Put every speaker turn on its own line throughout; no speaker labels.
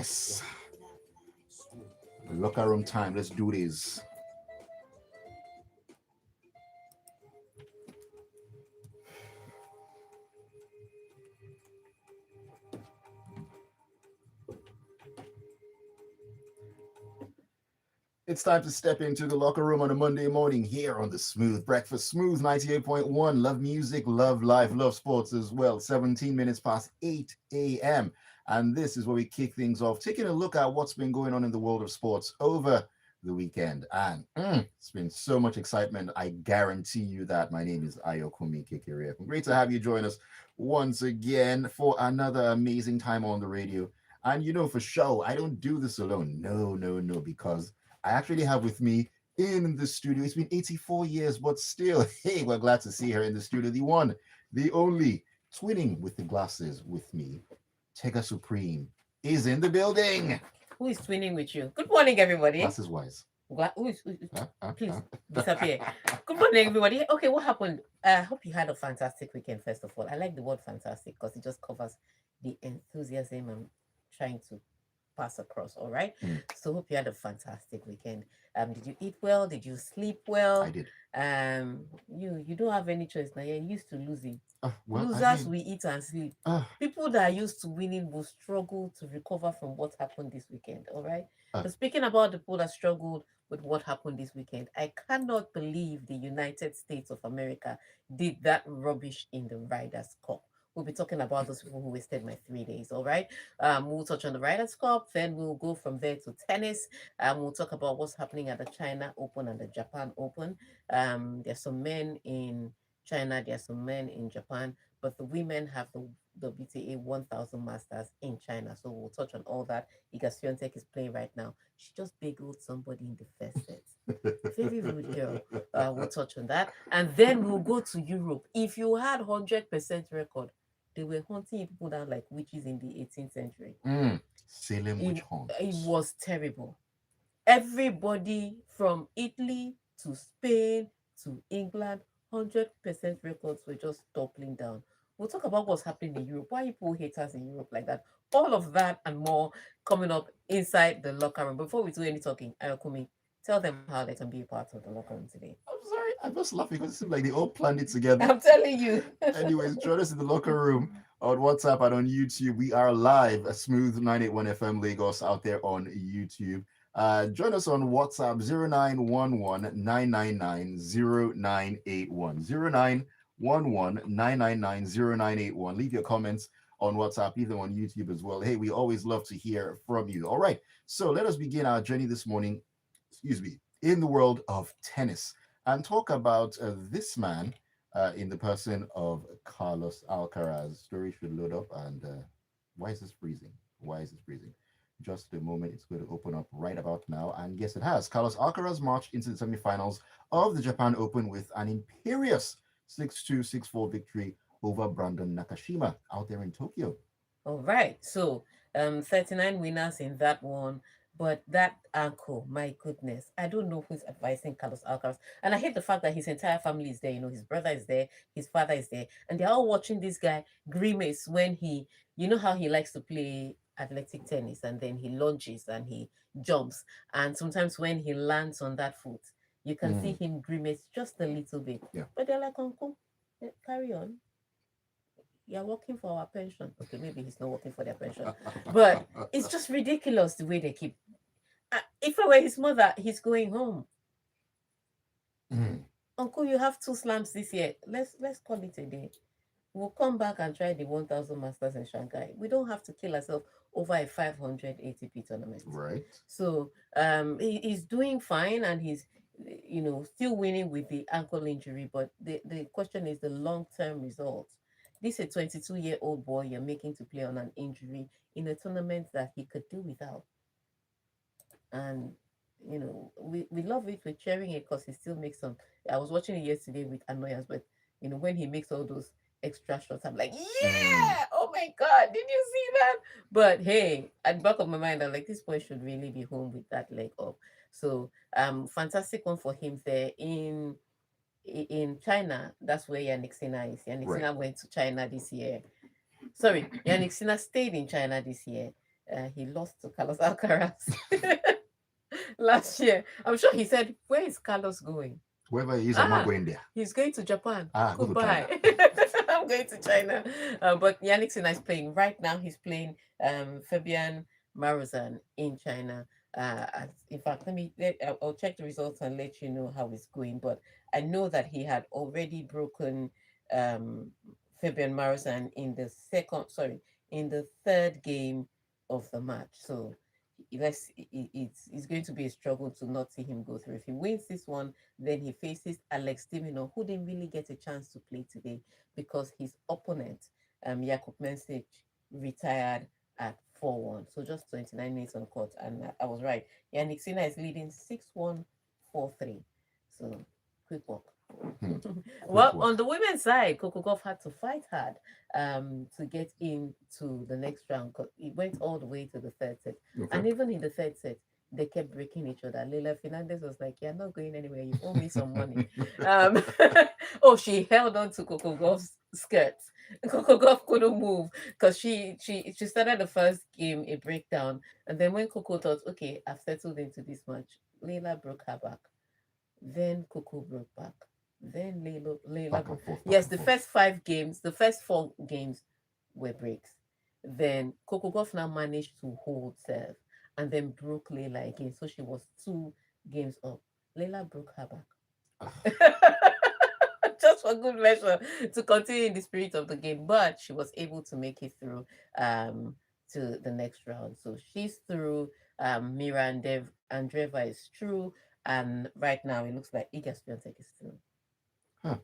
Yes. Locker room time. Let's do this. It's time to step into the locker room on a Monday morning here on the Smooth Breakfast. Smooth 98.1. Love music, love life, love sports as well. 17 minutes past 8 a.m. And this is where we kick things off, taking a look at what's been going on in the world of sports over the weekend. And it's been so much excitement. I guarantee you that. My name is Ayokunmi. Great to have you join us once again for another amazing time on the radio. And you know, for sure, I don't do this alone. No, no, no, because I actually have with me in the studio. It's been 84 years, but still, hey, we're glad to see her in the studio. The one, the only, twinning with the glasses with me, Tega Supreme, is in the building.
Who is twinning with you? Good morning, everybody.
Glasses wise.
Please disappear. Good morning, everybody. Okay, what happened? I hope you had a fantastic weekend, first of all. I like the word fantastic because it just covers the enthusiasm I'm trying to pass across. All right. So hope you had a fantastic weekend. Did you eat well? Did you sleep well?
I did.
You don't have any choice now. You're used to losing.
Well,
Losers will eat and sleep. People that are used to winning will struggle to recover from what happened this weekend. All right. So speaking about the people that struggled with what happened this weekend, I cannot believe the United States of America did that rubbish in the Riders' Cup. We'll be talking about those people who wasted my 3 days. All right. We'll touch on the Riders' Cup. Then we'll go from there to tennis. We'll talk about what's happening at the China Open and the Japan Open. There's some men in China, there's some men in Japan, but the women have the WTA 1000 Masters in China. So we'll touch on all that. Iga Swiatek is playing right now. She just bageled somebody in the first set. Very rude girl. We'll touch on that. And then we'll go to Europe. If you had 100% record, they were hunting people down like witches in the 18th century.
Salem witch
It
hunts.
was terrible. Everybody from Italy to Spain to England, 100% records were just toppling down. We'll talk about what's happening in Europe. Why people hate us in Europe like that? All of that and more coming up inside the locker room. Before we do any talking, Ayokumi, tell them how they can be a part of the locker room today.
I'm sorry, I'm just laughing because it seems like they all planned it together.
I'm telling you.
Anyways, join us in the locker room on WhatsApp and on YouTube. We are live at Smooth 981 FM Lagos out there on YouTube. Join us on WhatsApp 0911 999 0981. 0911 999 0981. Leave your comments on WhatsApp, even on YouTube as well. Hey, we always love to hear from you. All right, so let us begin our journey this morning, in the world of tennis and talk about this man in the person of Carlos Alcaraz. Story should load up. And why is this freezing? Why is this freezing? Just a moment. It's going to open up right about now. And yes, it has. Carlos Alcaraz marched into the semifinals of the Japan Open with an imperious 6-2, 6-4 victory over Brandon Nakashima out there in Tokyo.
All right. So 39 winners in that one. But that ankle, my goodness, I don't know who's advising Carlos Alcaraz. And I hate the fact that his entire family is there. You know, his brother is there, his father is there, and they're all watching this guy grimace when you know how he likes to play athletic tennis and then he lunges and he jumps. And sometimes when he lands on that foot, you can see him grimace just a little bit.
Yeah.
But they're like, Uncle, carry on. You're working for our pension. Okay, maybe he's not working for their pension. But it's just ridiculous the way they keep. If I were his mother, he's going home. Uncle, you have two slams this year. Let's call it a day. We'll come back and try the 1000 Masters in Shanghai. We don't have to kill ourselves over a 500 ATP tournament.
Right.
So he's doing fine and he's still winning with the ankle injury. But the question is the long-term results. This is a 22-year-old boy you're making to play on an injury in a tournament that he could do without. And we love it. We're cheering it because he still makes some. I was watching it yesterday with annoyance, but when he makes all those extra shots, I'm like, yeah, oh my god, did you see that? But hey, at the back of my mind, I'm like, this boy should really be home with that leg up. So fantastic one for him there in China. That's where Yannick Sinner is. Yannick Sinner went to China this year. Sorry, Yannick Sinner stayed in China this year. he lost to Carlos Alcaraz last year. I'm sure he said, "Where is Carlos going?"
Whoever he is, I'm not
Ah,
going there.
he's going to Japan.
Go to China.
Goodbye. I'm going to China. But Yannick Sinner is playing right now. He's playing Fabian Marozan in China. In fact, I'll check the results and let you know how it's going. But I know that he had already broken um, Fabian Marozan in the third game of the match. So it's going to be a struggle to not see him go through. If he wins this one, then he faces Alex Dimino, who didn't really get a chance to play today because his opponent, Jakub Mensik, retired at 4-1. So just 29 minutes on court. And I was right. Yannick Sinner is leading 6-1, 4-3. So quick walk.
Hmm.
Well, on the women's side, Coco Gauff had to fight hard to get into the next round. It went all the way to the third set.
Okay.
And even in the third set, they kept breaking each other. Leila Fernandez was like, "You're not going anywhere. You owe me some money." Um, oh, she held on to Coco Gauff's skirt. Coco Gauff couldn't move because she started the first game a breakdown, and then when Coco thought, "Okay, I've settled into this match," Leila broke her back. Then Coco broke back. Then Leila
Back
broke.
and forth.
Yes,
and
the
forth.
first 5 games, the first 4 games were breaks. Then Coco Gauff now managed to hold serve and then broke Leila again. So she was 2 games up. Leila broke her back. Just for good measure to continue in the spirit of the game. But she was able to make it through to the next round. So she's through. Mira Andreeva is through. And right now it looks like Iga Swiatek is through.
Huh.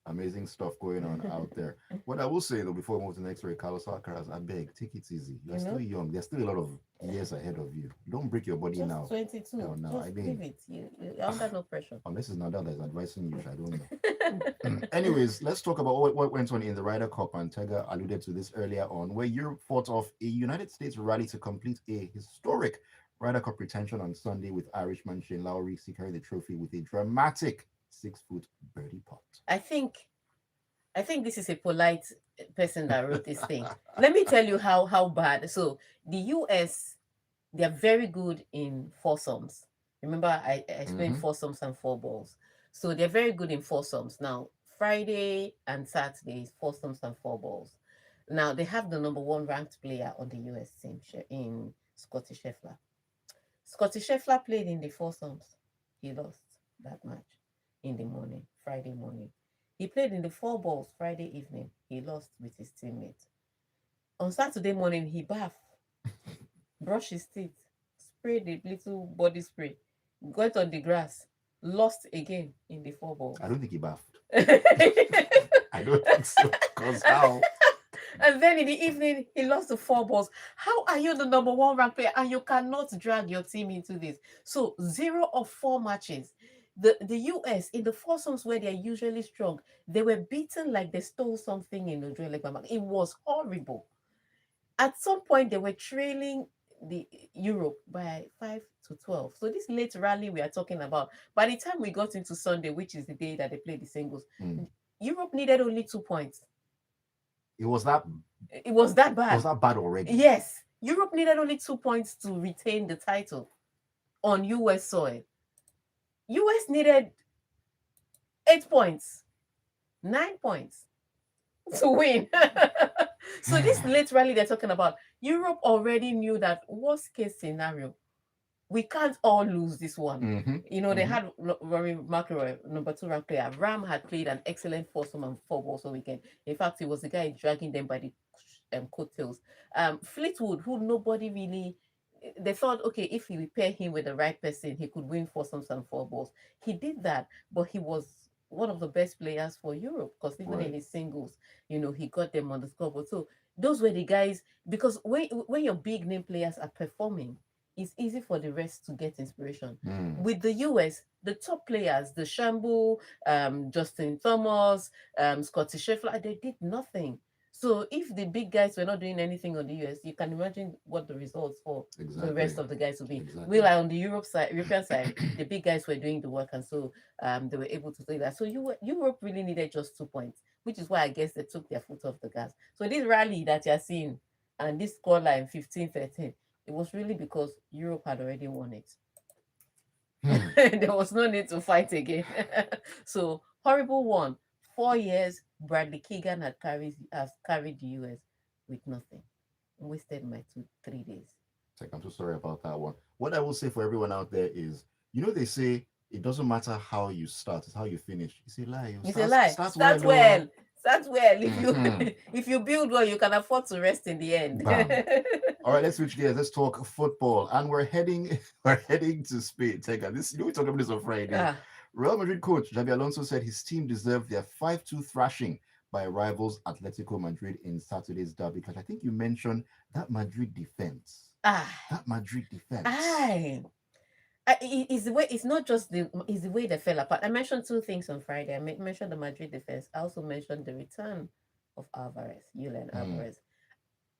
Amazing stuff going on out there. What I will say though, before we move to the next story, Carlos Alcaraz, I beg, take it easy. You're still young. There's still a lot of years ahead of you. Don't break your body
Just
now.
22.
No, no,
Just leave it. You're under no pressure.
Unless it's Nadal that's advising you, I don't know. Anyways, let's talk about what went on in the Ryder Cup, and Tega alluded to this earlier on, where Europe fought off a United States rally to complete a historic Ryder Cup retention on Sunday, with Irishman Shane Lowry securing the trophy with a dramatic 6-foot birdie putt.
I think this is a polite person that wrote this thing. Let me tell you how bad. So the US, they're very good in foursomes. Remember, I explained foursomes and four balls. So they're very good in foursomes. Now, Friday and Saturday is foursomes and four balls. Now they have the number one ranked player on the US team in Scotty Scheffler. Scotty Scheffler played in the foursomes. He lost that match in the morning, Friday morning. He played in the four balls Friday evening. He lost with his teammate. On Saturday morning, he bathed, brushed his teeth, sprayed a little body spray, got on the grass, lost again in the four balls.
I don't think he bathed.
And
I don't think so. Because how?
then in the evening, he lost the four balls. How are you the number one ranked player and you cannot drag your team into this? So 0 of 4 matches. The US in the foursomes where they're usually strong, they were beaten like they stole something in the drill. It was horrible. At some point, they were trailing the Europe by 5-12. So this late rally we are talking about, by the time we got into Sunday, which is the day that they played the singles, Europe needed only 2 points.
It was that
bad.
It was that bad already.
Yes. Europe needed only 2 points to retain the title on US soil. US needed 8 points, 9 points to win. So this late rally they're talking about, Europe already knew that worst case scenario, we can't all lose this one. They had Rory McIlroy, number 2 ranked player. Ram had played an excellent foursome and four balls all weekend. In fact, he was the guy dragging them by the coattails. Fleetwood, who nobody really, they thought, okay, if we pair him with the right person, he could win foursomes and four balls. He did that, but he was one of the best players for Europe because even in his singles, he got them on the scoreboard. So those were the guys, because when your big name players are performing, it's easy for the rest to get inspiration. With the US, the top players, the Shambu, Justin Thomas, Scotty Scheffler, they did nothing. So if the big guys were not doing anything on the US, you can imagine what the results for the rest of the guys will be. Well, on the European side, the big guys were doing the work, and so they were able to do that. So Europe really needed just 2 points, which is why I guess they took their foot off the gas. So this rally that you're seeing, and this scoreline 15-13, it was really because Europe had already won it.
Hmm.
There was no need to fight again. So horrible one. 4 years, Bradley Keegan has carried the US with nothing. Wasted my 3 days.
Like, I'm so sorry about that one. What I will say for everyone out there is, they say it doesn't matter how you start, it's how you finish. It's a lie. You
It's a
start,
lie.
start
Start
well, oh.
well. Start well. If you
Mhm.
if you build well, you can afford to rest in the end.
Bam. All right, let's switch gears. Let's talk football, and we're heading we're heading to Spain. Tega, this we talked about this on Friday.
Ah,
Real Madrid coach Xabi Alonso said his team deserved their 5-2 thrashing by rivals Atletico Madrid in Saturday's derby. Because I think you mentioned that Madrid defense.
ah,
That Madrid defense.
it's the way. It's not just it's the way they fell apart. I mentioned two things on Friday. I mentioned the Madrid defense. I also mentioned the return of Julian Alvarez.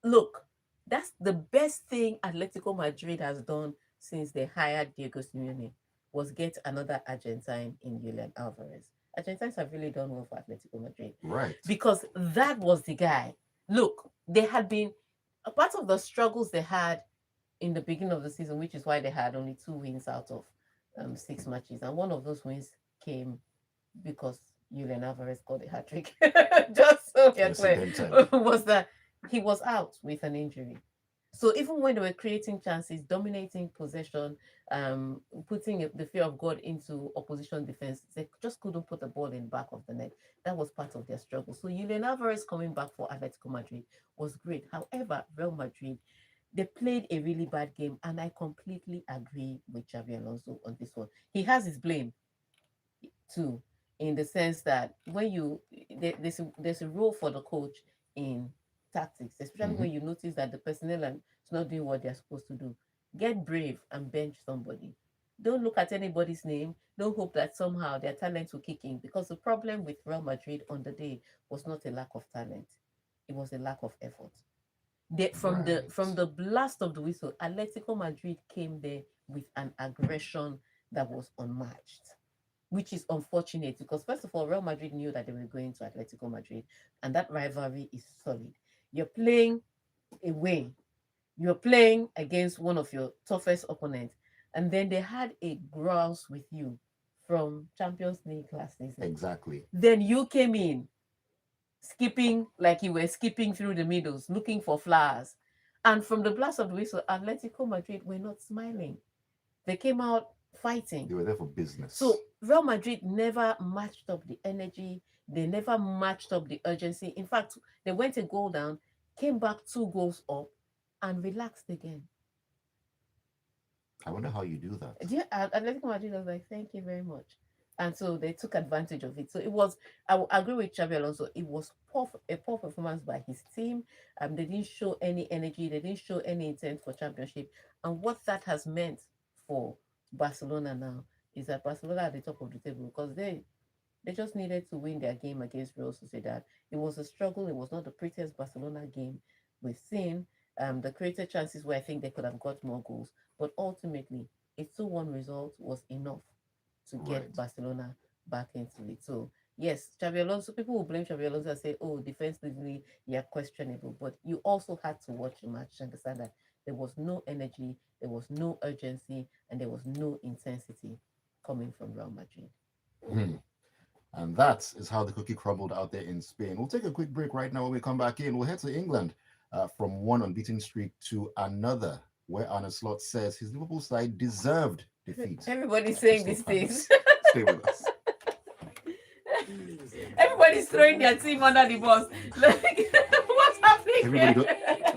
Look, that's the best thing Atletico Madrid has done since they hired Diego Simeone, was get another Argentine in Julian Alvarez. Argentines have really done well for Atletico Madrid.
Right.
Because that was the guy. Look, they had been a part of the struggles they had in the beginning of the season, which is why they had only 2 wins out of 6 matches. And one of those wins came because Julian Alvarez got a hat trick. Just so we're clear, was that he was out with an injury. So even when they were creating chances, dominating possession, putting the fear of God into opposition defense, they just couldn't put the ball in the back of the net. That was part of their struggle. So Julian Alvarez coming back for Atletico Madrid was great. However, Real Madrid, they played a really bad game, and I completely agree with Xabi Alonso on this one. He has his blame too, in the sense that when there's a role for the coach in tactics, especially when you notice that the personnel is not doing what they're supposed to do. Get brave and bench somebody. Don't look at anybody's name. Don't hope that somehow their talent will kick in, because the problem with Real Madrid on the day was not a lack of talent; it was a lack of effort. From the blast of the whistle, Atletico Madrid came there with an aggression that was unmatched, which is unfortunate because, first of all, Real Madrid knew that they were going to Atletico Madrid, and that rivalry is solid. You're playing away, you're playing against one of your toughest opponents, and then they had a grouse with you from Champions League last season.
Exactly.
Then you came in skipping like you were skipping through the middles, looking for flowers. And from the blast of the whistle, Atletico Madrid were not smiling. They came out fighting.
They were there for business.
So Real Madrid never matched up the energy. They never matched up the urgency. In fact, they went a goal down, came back 2 goals up, and relaxed again.
I wonder how you do that.
Yeah, Atletico Madrid was like, "Thank you very much," and so they took advantage of it. So it was. I agree with Xabi Alonso. It was a poor performance by his team. They didn't show any energy. They didn't show any intent for championship. And what that has meant for Barcelona now is that Barcelona are at the top of the table because they just needed to win their game against Real Sociedad. It was a struggle. It was not the prettiest Barcelona game we've seen. The created chances where I think they could have got more goals, but ultimately, a 2-1 result was enough to get Barcelona back into it. So, yes, Xabi Alonso, people will blame Xabi Alonso and say, oh, defensively, you're questionable. But you also had to watch the match and understand that there was no energy, there was no urgency, and there was no intensity coming from Real Madrid.
And that is how the cookie crumbled out there in Spain. We'll take a quick break right now. When we come back in, we'll head to England from one unbeaten streak to another, where Arne Slot says his Liverpool side deserved defeat.
Everybody's saying these things.
Stay with us.
Everybody's throwing their team under the bus. Like, what's happening?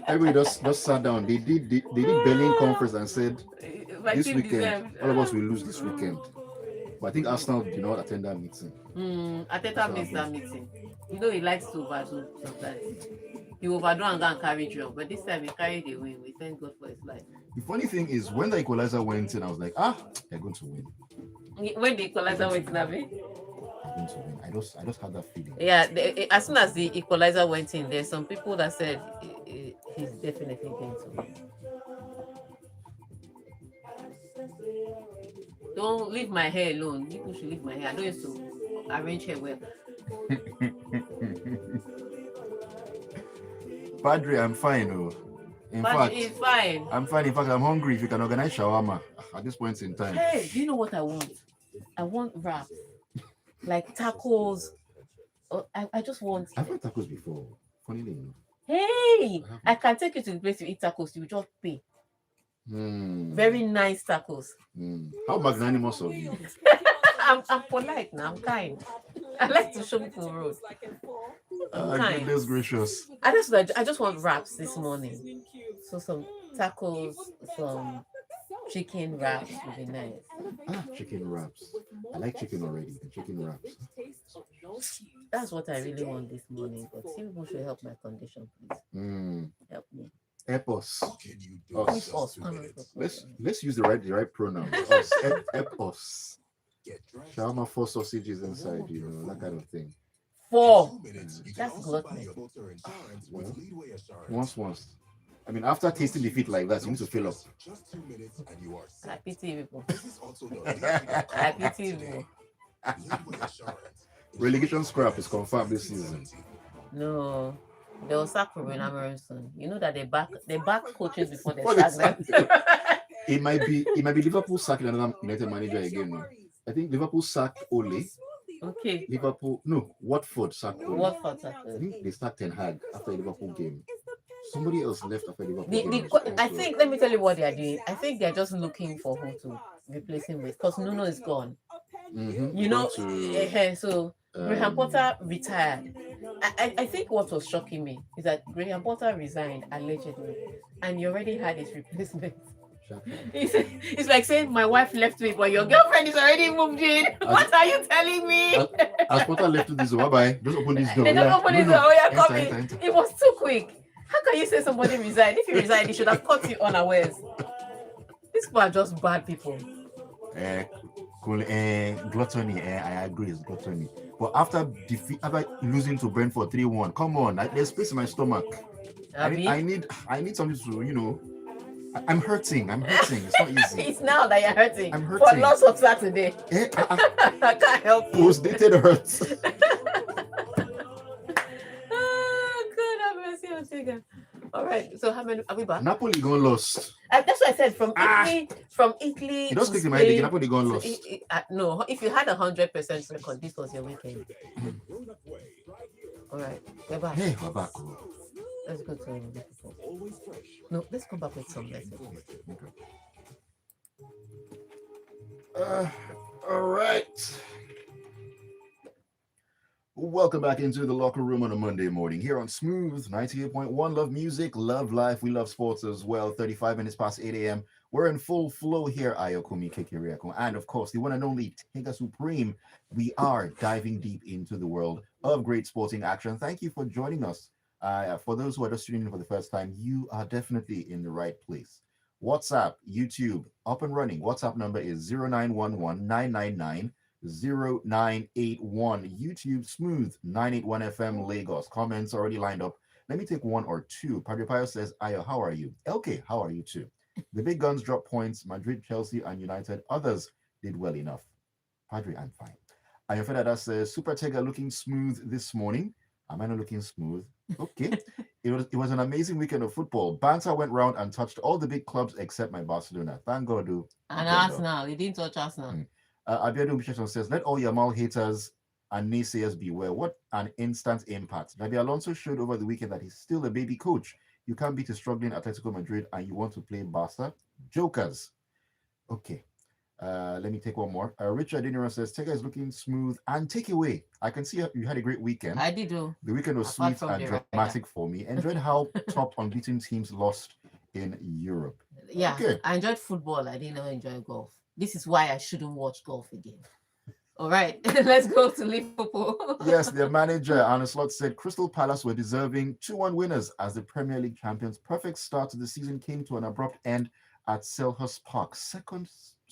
Everybody just sat down. They did Berlin conference and said, this weekend, all of us will lose this weekend. But I think Arsenal did not attend that meeting.
Ateta missed that meeting. You know he likes to overdo sometimes. He overdo and go and carry drum. But this time he carried a win. We thank God for his life.
The funny thing is, when the equalizer went in, I was like, they're going to win.
When the equalizer went in,
they're going to win. I just had that feeling.
Yeah, as soon as the equalizer went in, there's some people that said he's definitely going to win. Don't leave my hair alone. People should leave my hair. I don't used to arrange hair well.
Padre, I'm fine. Oh. In
But
fact,
it's fine.
I'm fine. In fact, I'm hungry. If you can organize shawarma at this point in time.
Hey, do you know what I want? I want wraps, like tacos. I just want.
I've had tacos before. Funnily enough.
Hey,
I
I
haven't.
can take you to the place you eat tacos. You just pay.
Hmm.
Very nice tacos.
How magnanimous of you.
I'm polite now. I'm kind. I like to show people the road. I'm kind.
Goodness gracious.
I just want wraps this morning. So some tacos, some chicken wraps would be nice.
Chicken wraps. I like chicken already. The chicken wraps.
That's what I really want this morning. But see, people should help my condition, please. Help me.
Epos.
With
Us.
us.
Let's use the right pronouns. Us. Epos. Shawarma, 4 sausages inside, that kind of thing.
4. That's gluttony.
Well, once. I mean, after tasting the feet like that, you need to fill up.
I pity people. I pity people.
Relegation scrap is confirmed this season.
No. They will sack Ruben Amorim soon. You know that they back coaches before they sack them.
It might be Liverpool sacking another United manager again. No? I think Liverpool sacked Ole.
Okay.
Watford sacked Ole.
Watford sacked Ole.
I think they sacked Ten Hag after the Liverpool game. Somebody else left after the Liverpool game.
I think, let me tell you what they are doing. I think they're just looking for who to replace him with, because Nuno is gone. You know, so Graham Potter retired. I think what was shocking me is that Graham Potter resigned allegedly, and you already had his replacement. It's like saying my wife left me, but your girlfriend is already moved in. What are you telling me?
As Potter left this door, bye. Just open this door.
They don't open this door. Oh, yeah, come in.
Enter.
It was too quick. How can you say somebody resigned? If you resigned, he should have caught you unawares. These people are just bad people.
Gluttony, I agree, it's gluttony. But after losing to Brentford 3-1, come on, there's space in my stomach. I need something to, I'm hurting. It's not easy.
It's now that you're hurting.
I'm hurting.
For loss of Saturday. I can't help you.
Post-dated hurts.
Oh, God have mercy on Tega. All right. So how many are we back?
Napoli gone lost.
That's what I said. From Italy.
It does click in my head. Napoli gone lost.
No, if you had 100% record, this was your weekend. All right. We're back.
Hey, we're back.
Let's go to Liverpool. No, let's come back with some messages.
All right. Welcome back into the locker room on a Monday morning here on Smooth 98.1. Love music, love life. We love sports as well. 35 minutes past 8 a.m. We're in full flow here. Ayokunmi, Kekiriako, and of course, the one and only Tega Supreme. We are diving deep into the world of great sporting action. Thank you for joining us. For those who are just tuning in for the first time, you are definitely in the right place. WhatsApp, YouTube, up and running. WhatsApp number is 0911-999-0981. YouTube, Smooth 981 FM, Lagos. Comments already lined up. Let me take one or two. Padre Pio says, Ayo, how are you? LK, how are you too? The big guns dropped points. Madrid, Chelsea, and United. Others did well enough. Padre, I'm fine. Ayofedada says, Super Tega looking smooth this morning. Am I not looking smooth? Okay. It was an amazing weekend of football. Banter went round and touched all the big clubs except my Barcelona. Thank God, do.
And Arsenal. He didn't touch Arsenal.
Abiodun Bishop says, let all Yamal haters and naysayers beware. What an instant impact. Nabi Alonso showed over the weekend that he's still a baby coach. You can't beat a struggling Atletico Madrid and you want to play Barca? Jokers. Okay. Let me take one more. Richard Dinero says, Tega is looking smooth and take away. I can see you had a great weekend.
I did do.
The weekend was sweet and dramatic for me. Enjoyed how top unbeaten teams lost in Europe.
Yeah, okay. I enjoyed football. I didn't enjoy golf. This is why I shouldn't watch golf again. All right, let's go to Liverpool.
Yes, their manager, Arne Slot, said Crystal Palace were deserving 2-1 winners as the Premier League champions. Perfect start to the season came to an abrupt end at Selhurst Park. Second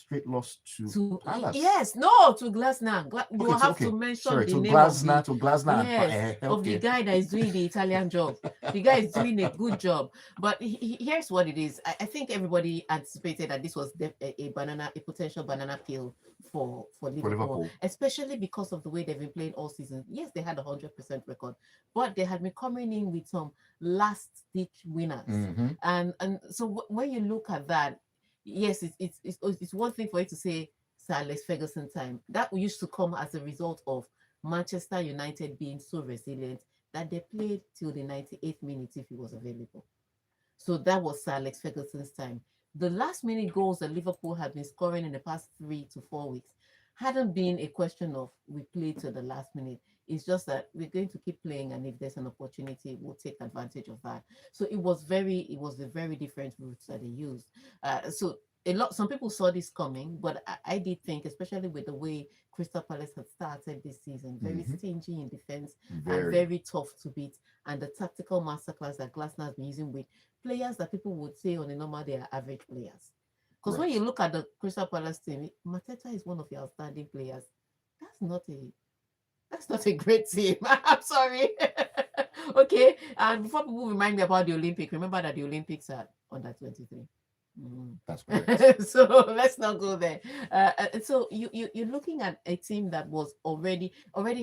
straight loss to
To
Palace.
yes, no, to Glasner. You
Okay, to
have to
okay.
mention
Sorry,
the
to
name of
Glasner,
the
to Glasner and
yes of the
okay.
guy that is doing the Italian job. The guy is doing a good job. But here's what it is. I think everybody anticipated that this was a potential banana peel for
For
Liverpool,
Liverpool.
especially because of the way they've been playing all season. Yes, they had 100% record, but they had been coming in with some last ditch winners.
Mm-hmm.
And so when you look at that, yes, it's one thing for you to say Sir Alex Ferguson time. That used to come as a result of Manchester United being so resilient that they played till the 98th minute if he was available. So that was Sir Alex Ferguson's time. The last minute goals that Liverpool had been scoring in the past 3 to 4 weeks hadn't been a question of we played to the last minute. It's just that we're going to keep playing, and if there's an opportunity, we'll take advantage of that. So it was a very different route that they used. So some people saw this coming, but I did think, especially with the way Crystal Palace had started this season, very
Mm-hmm.
stingy in defense and
Very.
very tough to beat, and the tactical masterclass that Glasner has been using with players that people would say on a normal they are average players. Because when
Right.
you look at the Crystal Palace team, Mateta is one of your outstanding players. That's not a that's not a great team. I'm sorry. Okay. And before people remind me about the Olympic, remember that the Olympics are under 23.
That's correct.
So let's not go there. And so you're looking at a team that was already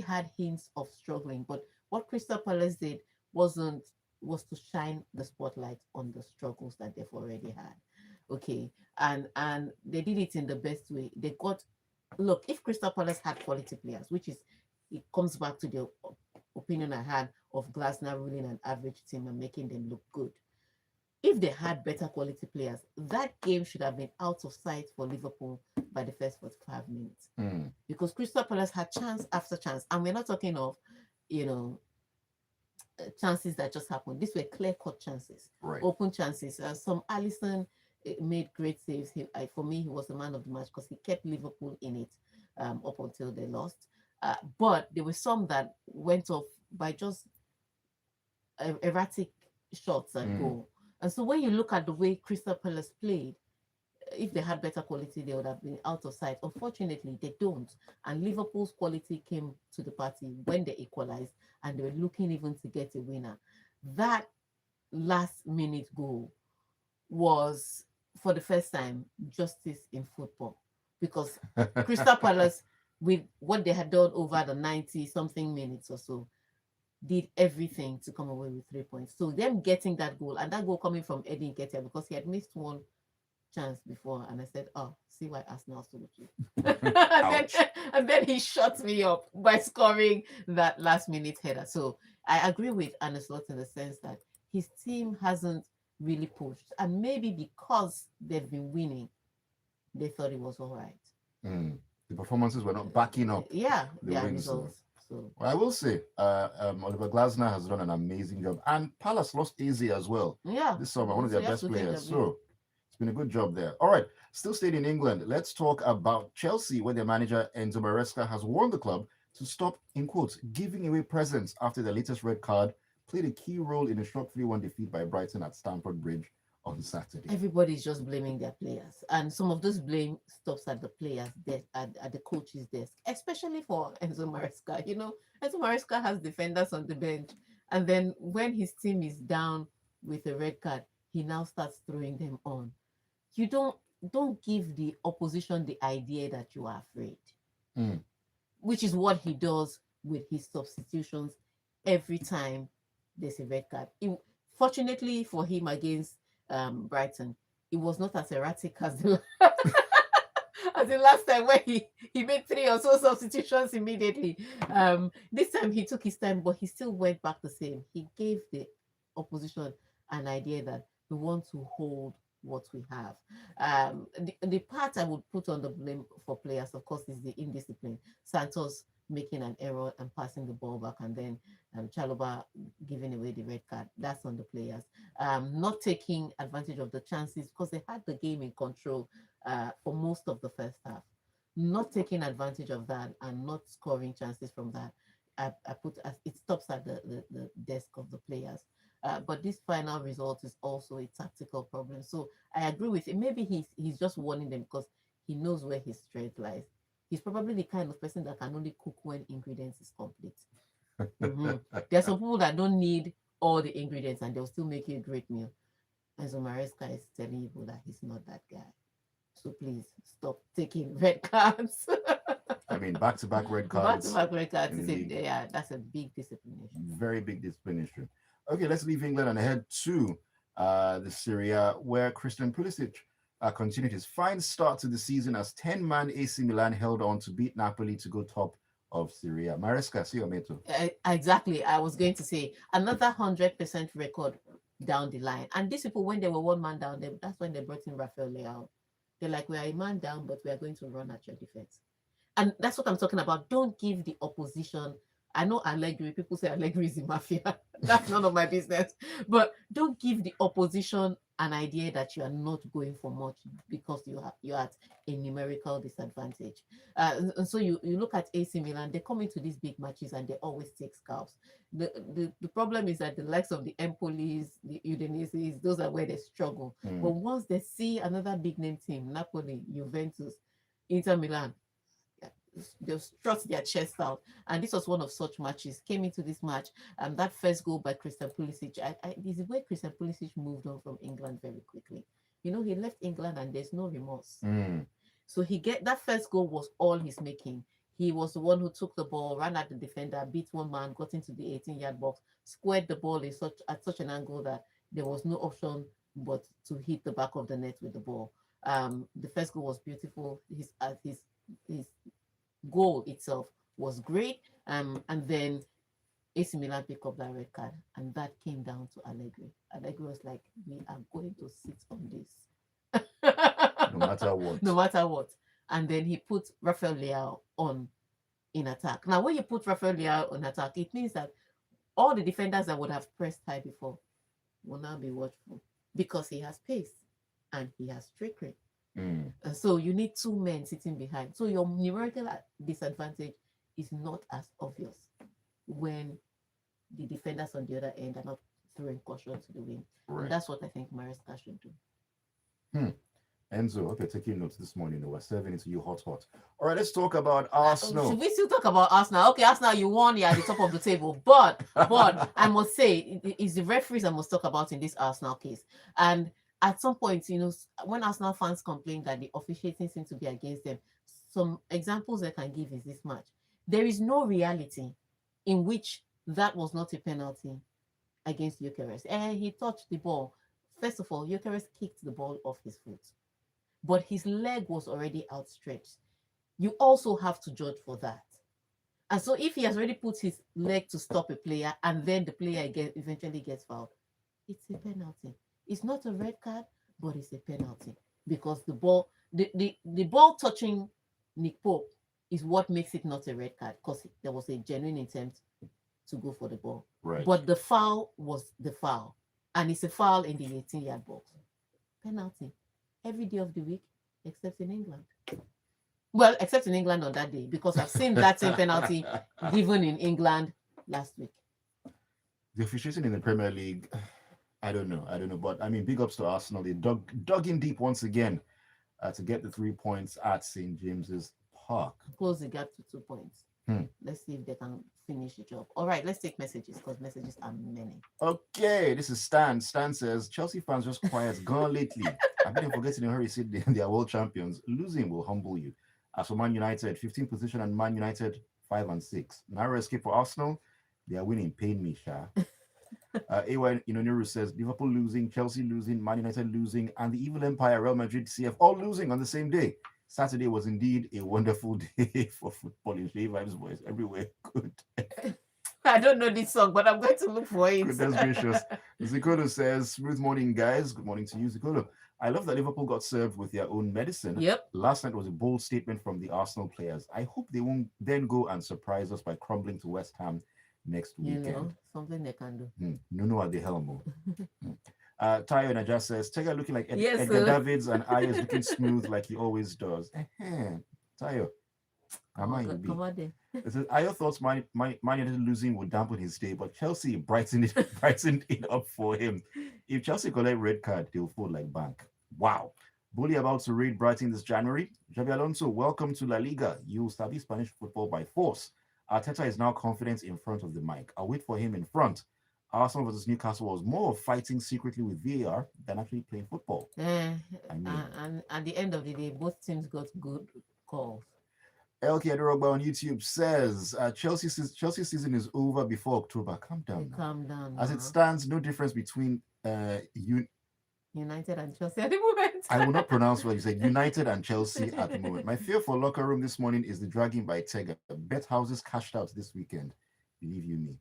had hints of struggling, but what Crystal Palace did wasn't was to shine the spotlight on the struggles that they've already had. Okay, and they did it in the best way. They got look if Crystal Palace had quality players, which is it comes back to the opinion I had of Glasner ruling an average team and making them look good. If they had better quality players, that game should have been out of sight for Liverpool by the first 45 minutes.
Mm.
Because Crystal Palace had chance after chance. And we're not talking of, you know, chances that just happened. These were clear cut chances,
Right.
open chances. Some Allison made great saves. For me, he was the man of the match because he kept Liverpool in it up until they lost. But there were some that went off by just erratic shots and
Mm.
goal. And so when you look at the way Crystal Palace played, if they had better quality, they would have been out of sight. Unfortunately, they don't. And Liverpool's quality came to the party when they equalized and they were looking even to get a winner. That last minute goal was, for the first time, justice in football because Crystal Palace, with what they had done over the 90 something minutes or so, did everything to come away with 3 points. So them getting that goal and that goal coming from Eddie Nketiah because he had missed one chance before, and I said, "Oh, see why Arsenal sold you."
Ouch.
And then he shut me up by scoring that last minute header. So I agree with Arne Slot in the sense that his team hasn't really pushed, and maybe because they've been winning, they thought it was all right.
Mm. The performances were not backing up
Yeah,
the
their
wins. So.
results. So
Well, I will say, Oliver Glasner has done an amazing job, and Palace lost easy as well
yeah,
this summer. One of
so
their
you have
best
to give
players.
them, yeah.
So it's been a good job there. All right, still staying in England. Let's talk about Chelsea, where their manager Enzo Maresca has warned the club to stop, in quotes, giving away presents after their latest red card played a key role in a shock 3-1 defeat by Brighton at Stamford Bridge on Saturday.
Everybody's just blaming their players, and some of this blame stops at the players desk, at the coach's desk, especially for Enzo Maresca. Enzo Maresca has defenders on the bench, and then when his team is down with a red card, he now starts throwing them on. You don't give the opposition the idea that you are afraid,
Mm.
which is what he does with his substitutions every time there's a red card. Fortunately for him against Brighton, it was not as erratic as as the last time where he made 3 or so substitutions immediately. This time he took his time, but he still went back the same. He gave the opposition an idea that we want to hold what we have. The part I would put on the blame for players, of course, is the indiscipline. Santos making an error and passing the ball back, and then Chaloba giving away the red card. That's on the players. Not taking advantage of the chances because they had the game in control for most of the first half. Not taking advantage of that and not scoring chances from that. I put as it stops at the desk of the players. But this final result is also a tactical problem. So I agree with it. Maybe he's just warning them because he knows where his strength lies. He's probably the kind of person that can only cook when ingredients is complete. There are some people that don't need all the ingredients and they'll still make you a great meal. And so Maresca is telling you that he's not that guy. So please stop taking red cards.
I mean, back-to-back red cards.
Back-to-back red cards yeah, that's a big discipline issue.
Very big discipline issue. Okay, let's leave England and head to the Syria, where Christian Pulisic continued his fine start to the season as 10-man AC Milan held on to beat Napoli to go top of Syria. Maresca, see you, Meto.
Exactly. I was going to say another 100% record down the line. And these people, when they were one man down, that's when they brought in Rafael Leao. They're like, we are a man down, but we are going to run at your defense. And that's what I'm talking about. Don't give the opposition. I know Allegri, people say Allegri is the mafia. That's none of my business. But don't give the opposition an idea that you are not going for much because you're at a numerical disadvantage. And so you look at AC Milan, they come into these big matches and they always take scalps. The problem is that the likes of the Empolis, the Udineses, those are where they struggle. But once they see another big name team, Napoli, Juventus, Inter Milan, they'll strut their chest out. And this was one of such matches. Came into this match, and that first goal by Christian Pulisic, this is where Christian Pulisic moved on from England very quickly. He left England and there's no remorse. So that first goal was all he's making. He was the one who took the ball, ran at the defender, beat one man, got into the 18-yard box, squared the ball at such an angle that there was no option but to hit the back of the net with the ball. The first goal was beautiful. His goal itself was great, and then AC Milan picked up that red card, and that came down to Allegri. Allegri was like, we are going to sit on this.
No matter what.
No matter what. And then he put Rafael Leao on in attack. Now, when you put Rafael Leao on attack, it means that all the defenders that would have pressed high before will now be watchful because he has pace and he has trickery. And so you need two men sitting behind. So your numerical disadvantage is not as obvious when the defenders on the other end are not throwing caution to the wind. Right. And that's what I think Maresca should do.
Enzo, okay, taking notes this morning. We're serving it to you hot. All right, let's talk about Arsenal.
Should we still talk about Arsenal? Okay, Arsenal, you won. You're at the top of the table. But I must say, it's the referees I must talk about in this Arsenal case. And at some point, when Arsenal fans complain that the officiating seems to be against them, some examples I can give is this match. There is no reality in which that was not a penalty against Gyökeres. And he touched the ball. First of all, Gyökeres kicked the ball off his foot, but his leg was already outstretched. You also have to judge for that. And so if he has already put his leg to stop a player and then the player eventually gets fouled, it's a penalty. It's not a red card, but it's a penalty because the ball touching Nick Pope is what makes it not a red card because there was a genuine attempt to go for the ball.
Right.
But the foul was the foul, and it's a foul in the 18-yard box. Penalty every day of the week, except in England. Well, except in England on that day because I've seen that same penalty given in England last week.
The officiating in the Premier League. I don't know, but I mean, big ups to Arsenal. They dug in deep once again to get the 3 points at St. James's Park.
Close the gap to 2 points. Let's see if they can finish the job. All right, let's take messages because messages are many.
Okay, this is Stan. Stan says, Chelsea fans just quiet gone lately. I've been forgetting in a hurry, said they are world champions. Losing will humble you. As for Man United, 15th position and Man United 5 and 6. Narrow escape for Arsenal. They are winning. Pain me, Sha. AY Inoniru says Liverpool losing, Chelsea losing, Man United losing, and the evil empire Real Madrid CF all losing on the same day. Saturday was indeed a wonderful day for football in Shea Vibes Boys everywhere. Good.
I don't know this song, but I'm going to look for it.
Goodness gracious. Zikolo says, smooth morning, guys. Good morning to you, Zikolo. I love that Liverpool got served with their own medicine.
Yep.
Last night was a bold statement from the Arsenal players. I hope they won't then go and surprise us by crumbling to West Ham next weekend.
Something they can do.
No at the helm. Tayo Naja says, Tega looking like Edgar Davids and Ayo's looking smooth like he always does. Tayo, come on, Ayo thoughts Man United losing would dampen his day, but Chelsea brightened it up for him. If Chelsea collect red card, they'll fold like bank. Wow. Bully about to read Brighton this January. Javi Alonso, welcome to La Liga. You study Spanish football by force. Arteta is now confident in front of the mic. I'll wait for him in front. Arsenal versus Newcastle was more of fighting secretly with VAR than actually playing football. I mean,
And at the end of the day, both teams got good calls.
LK Adorogba on YouTube says Chelsea season is over before October. Calm down now.
Calm down.
As it stands, no difference between
United and Chelsea at the moment.
I will not pronounce what you said. United and Chelsea at the moment. My fear for locker room this morning is the dragging by Tega. Bet houses cashed out this weekend. Believe you me.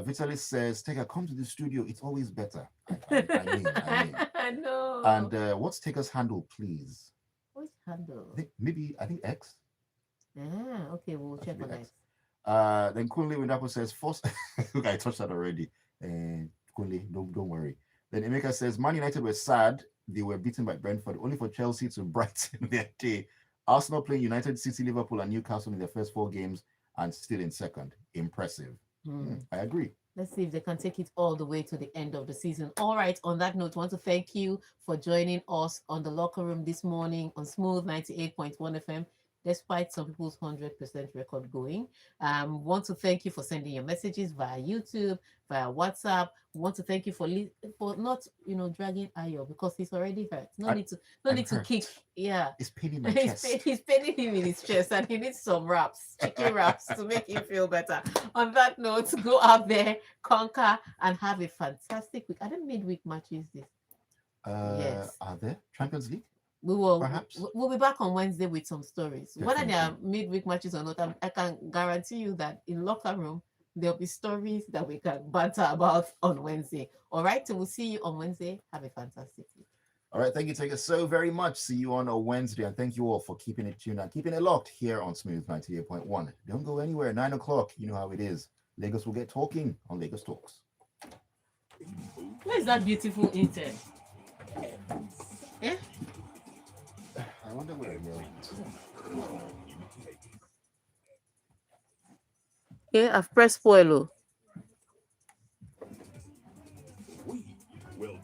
Vitalis says, Tega, come to the studio. It's always better.
I know.
And what's Tega's handle, please?
Which handle?
I think X.
Okay, we'll check on X.
Then Kunle Windapo says, first. Look, I touched that already. Kunle, don't worry. Then Emeka says, Man United were sad. They were beaten by Brentford, only for Chelsea to brighten their day. Arsenal playing United, City, Liverpool, and Newcastle in their first 4 games and still in second. Impressive. I agree.
Let's see if they can take it all the way to the end of the season. All right. On that note, I want to thank you for joining us on the locker room this morning on Smooth 98.1 FM. Despite some people's 100% record going. Want to thank you for sending your messages via YouTube, via WhatsApp. Want to thank you for not dragging Ayo because he's already hurt. No need to kick. Yeah,
it's paining my chest.
He's paining him in his chest, and he needs some wraps, chicken wraps, to make him feel better. On that note, go out there, conquer, and have a fantastic week. Are there midweek matches this?
Yes. Are there Champions League?
We'll be back on Wednesday with some stories. Definitely. Whether they are midweek matches or not, I can guarantee you that in locker room there'll be stories that we can banter about on Wednesday. All right, so we'll see you on Wednesday. Have a fantastic week.
All right, thank you, Tega, so very much. See you on a Wednesday, and thank you all for keeping it tuned and keeping it locked here on Smooth 98.1. Don't go anywhere. 9 o'clock. You know how it is. Lagos will get talking on Lagos Talks.
Where's that beautiful intern?
I wonder where it goes.
I've pressed spoil.
We will